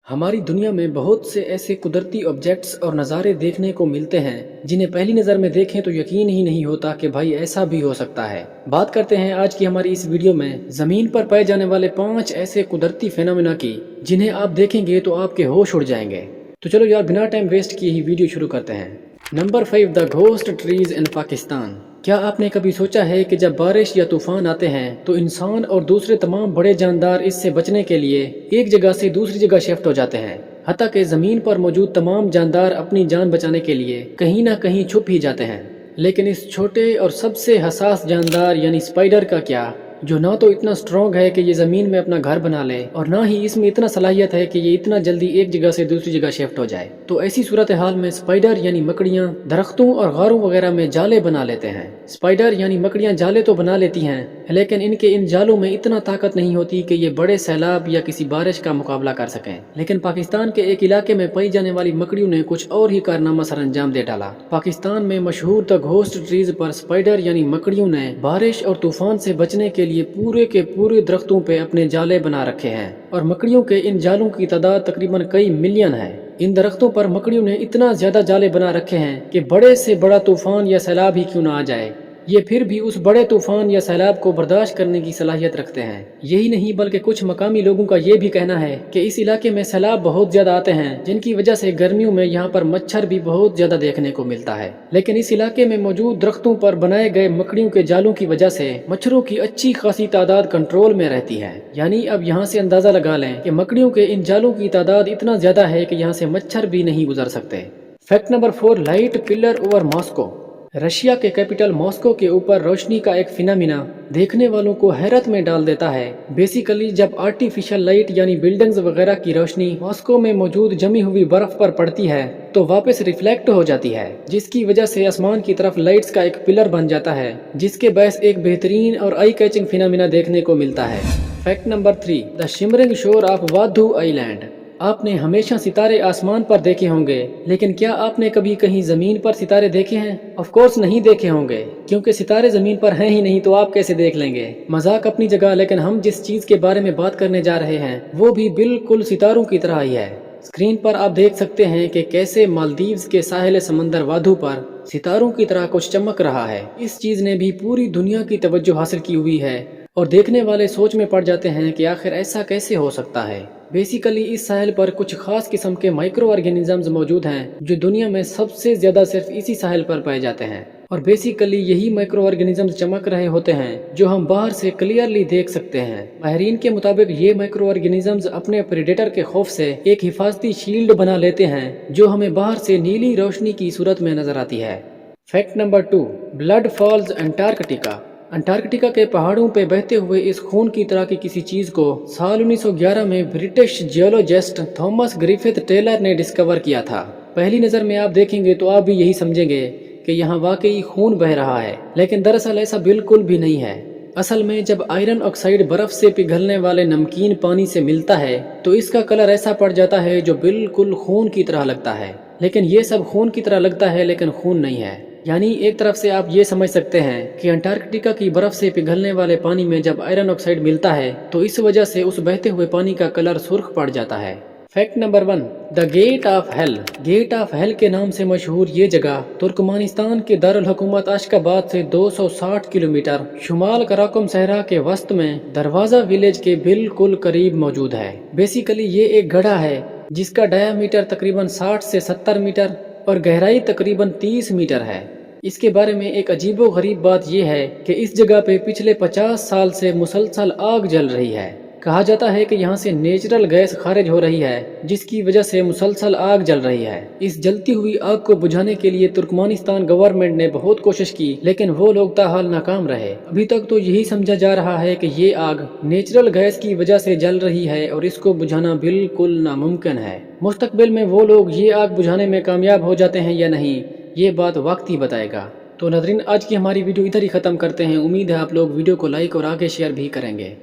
हमारी दुनिया में बहुत से ऐसे कुदरती ऑब्जेक्ट्स और नज़ारे देखने को मिलते हैं जिन्हें पहली नज़र में देखें तो यकीन ही नहीं होता कि भाई ऐसा भी हो सकता है। बात करते हैं आज की हमारी इस वीडियो में ज़मीन पर पाए जाने वाले 5 ऐसे कुदरती फेनोमेना की जिन्हें आप देखेंगे तो आपके होश उड़ जाएंगे। तो चलो यार बिना टाइम वेस्ट किए ही वीडियो शुरू करते हैं। Number 5, the ghost trees in Pakistan. क्या आपने कभी सोचा है कि जब बारिश या तूफान आते हैं तो इंसान और दूसरे तमाम बड़े जानदार इससे बचने के लिए एक जगह से दूसरी जगह शिफ्ट हो जाते हैं। हत्ता कि ज़मीन पर मौजूद तमाम जानदार अपनी जान बचाने के लिए कहीं ना कहीं छुप ही जाते हैं। लेकिन इस छोटे और सबसे हसास जानदार यानी स्पाइडर का क्या, जो ना तो इतना स्ट्रॉन्ग है कि ये ज़मीन में अपना घर बना ले और ना ही इसमें इतना सलाहियत है कि ये इतना जल्दी एक जगह से दूसरी जगह शिफ्ट हो जाए। तो ऐसी सूरत हाल में स्पाइडर यानी मकड़ियाँ दरख्तों और गारों वगैरह में जाले बना लेते हैं। स्पाइडर यानी मकड़ियाँ जाले तो बना लेती हैं लेकिन इनके इन जालों में इतना ताकत नहीं होती कि ये बड़े सैलाब या किसी बारिश का मुकाबला कर सकें। लेकिन पाकिस्तान के एक इलाके में पाई जाने वाली मकड़ियों ने कुछ और ही कारनामा सर अंजाम दे डाला। पाकिस्तान में मशहूर द घोस्ट ट्रीज पर स्पाइडर यानी मकड़ियों ने बारिश और तूफान से बचने के लिए पूरे के पूरे दरख्तों पे अपने जाले बना रखे हैं और मकड़ियों के इन जालों की तादाद तकरीबन कई मिलियन है। इन दरख्तों पर मकड़ियों ने इतना ज्यादा जाले बना रखे हैं कि बड़े से बड़ा तूफान या सैलाब ही क्यों ना आ जाए, ये फिर भी उस बड़े तूफान या सैलाब को बर्दाश्त करने की सलाहियत रखते हैं। यही नहीं बल्कि कुछ मकामी लोगों का ये भी कहना है कि इस इलाके में सैलाब बहुत ज्यादा आते हैं जिनकी वजह से गर्मियों में यहाँ पर मच्छर भी बहुत ज्यादा देखने को मिलता है। लेकिन इस इलाके में मौजूद दरख्तों पर बनाए गए मकड़ियों के जालों की वजह से मच्छरों की अच्छी खासी तादाद कंट्रोल में रहती है। यानी अब यहाँ से अंदाजा लगा लें कि मकड़ियों के इन जालों की तादाद इतना ज्यादा है कि यहाँ से मच्छर भी नहीं गुजर सकते। Fact number 4, light pillar over Moscow. Russia के कैपिटल मॉस्को के ऊपर रोशनी का एक फिनोमेना देखने वालों को हैरत में डाल देता है। बेसिकली जब आर्टिफिशियल लाइट यानी बिल्डिंग्स वगैरह की रोशनी मॉस्को में मौजूद जमी हुई बर्फ पर पड़ती है तो वापस रिफ्लेक्ट हो जाती है, जिसकी वजह से आसमान की तरफ लाइट्स का एक पिलर बन जाता है, जिसके बहस एक बेहतरीन और आई कैचिंग फिनोमेना देखने को मिलता है। फैक्ट नंबर 3, द शिमरिंग शोर ऑफ वाधू आइलैंड। आपने हमेशा सितारे आसमान पर देखे होंगे, लेकिन क्या आपने कभी कहीं जमीन पर सितारे देखे हैं? ऑफ कोर्स नहीं देखे होंगे, क्योंकि सितारे जमीन पर हैं ही नहीं तो आप कैसे देख लेंगे। मजाक अपनी जगह, लेकिन हम जिस चीज के बारे में बात करने जा रहे हैं वो भी बिल्कुल सितारों की तरह ही है। स्क्रीन पर आप देख सकते हैं कि कैसे मालदीव्स के साहिल समंदर वाधू पर सितारों की तरह कुछ चमक रहा है। इस चीज ने भी पूरी दुनिया की तवज्जो हासिल की हुई है और देखने वाले सोच में पड़ जाते हैं कि आखिर ऐसा कैसे हो सकता है। बेसिकली इस साहिल पर कुछ खास किस्म के माइक्रो ऑर्गेनिजम्स मौजूद हैं जो दुनिया में सबसे ज्यादा सिर्फ इसी साहिल पर पाए जाते हैं और बेसिकली यही माइक्रो ऑर्गेनिजम्स चमक रहे होते हैं जो हम बाहर से क्लियरली देख सकते हैं। माहिरीन के मुताबिक ये माइक्रो ऑर्गेनिजम्स अपने प्रेडेटर के खौफ से एक हिफाजती शील्ड बना लेते हैं जो हमें बाहर से नीली रोशनी की सूरत में नजर आती है। Fact number 2, blood falls Antarctica. Antarctica के पहाड़ों पे बहते हुए इस खून की तरह की किसी चीज को साल 1911 में British geologist Thomas Griffith Taylor ने डिस्कवर किया था। पहली नजर में आप देखेंगे तो आप भी यही समझेंगे कि यहाँ वाकई खून बह रहा है, लेकिन दरअसल ऐसा बिल्कुल भी नहीं है। असल में जब आयरन ऑक्साइड बर्फ से पिघलने वाले नमकीन पानी से मिलता है तो इसका कलर ऐसा पड़ जाता है जो बिल्कुल खून की तरह लगता है। लेकिन ये सब खून की तरह लगता है लेकिन खून नहीं है। यानी एक तरफ से आप ये समझ सकते हैं कि अंटार्कटिका की बर्फ से पिघलने वाले पानी में जब आयरन ऑक्साइड मिलता है तो इस वजह से उस बहते हुए पानी का कलर सुर्ख पड़ जाता है। Fact number 1, the gate of hell. Gate of hell के नाम से मशहूर ये जगह तुर्कमानिस्तान के दारुल हुकूमत अशगाबाद से 260 किलोमीटर शुमाल कराकुम सहरा के वस्त में दरवाजा विलेज के बिल्कुल करीब मौजूद है। बेसिकली ये एक गड्ढा है जिसका डायामीटर तकरीबन 60 से 70 मीटर और गहराई तकरीबन 30 मीटर है। इसके बारे में एक अजीबो गरीब बात यह है कि इस जगह पे पिछले 50 साल से मुसलसल आग जल रही है। कहा जाता है कि यहाँ से नेचुरल गैस खारिज हो रही है जिसकी वजह से मुसलसल आग जल रही है। इस जलती हुई आग को बुझाने के लिए तुर्कमानिस्तान गवर्नमेंट ने बहुत कोशिश की लेकिन वो लोग ताहाल नाकाम रहे। अभी तक तो यही समझा जा रहा है कि ये आग नेचुरल गैस की वजह से जल रही है और इसको बुझाना बिल्कुल नामुमकिन है। मुस्तकबिल में वो लोग ये आग बुझाने में कामयाब हो जाते हैं या नहीं, ये बात वक्त ही बताएगा। तो नाज़रीन, आज की हमारी वीडियो इधर ही खत्म करते हैं। उम्मीद है आप लोग वीडियो को लाइक और आगे शेयर भी करेंगे।